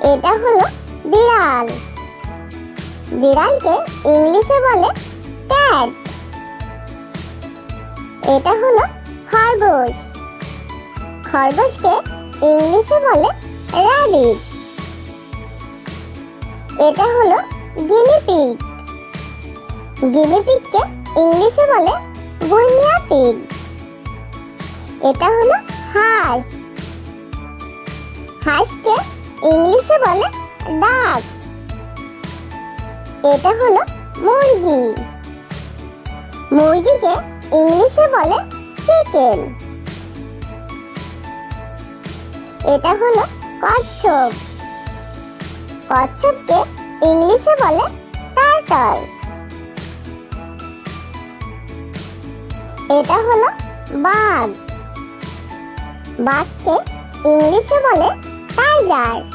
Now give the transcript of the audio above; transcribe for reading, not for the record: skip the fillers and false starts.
এটা হলো বিড়াল। বিড়ালকে ইংলিশে বলে ক্যাট। এটা হলো খরগোশ। খরগোশকে ইংলিশে বলে র‍্যাবিট। এটা হলো গিনিপিগ। গিনিপিগকে ইংলিশে বলে গুইনিয়া পিগ। এটা হলো হাঁস। হাঁসকে ইংলিশে বলে ডাক। এটা হলো মুরগি। মুরগিকে ইংলিশে বলে চিকেন। এটা হলো কচ্ছপ। কচ্ছপকে ইংলিশে বলে টার্টল। এটা হলো বাঘ। বাঘকে ইংলিশে বলে টাইগার।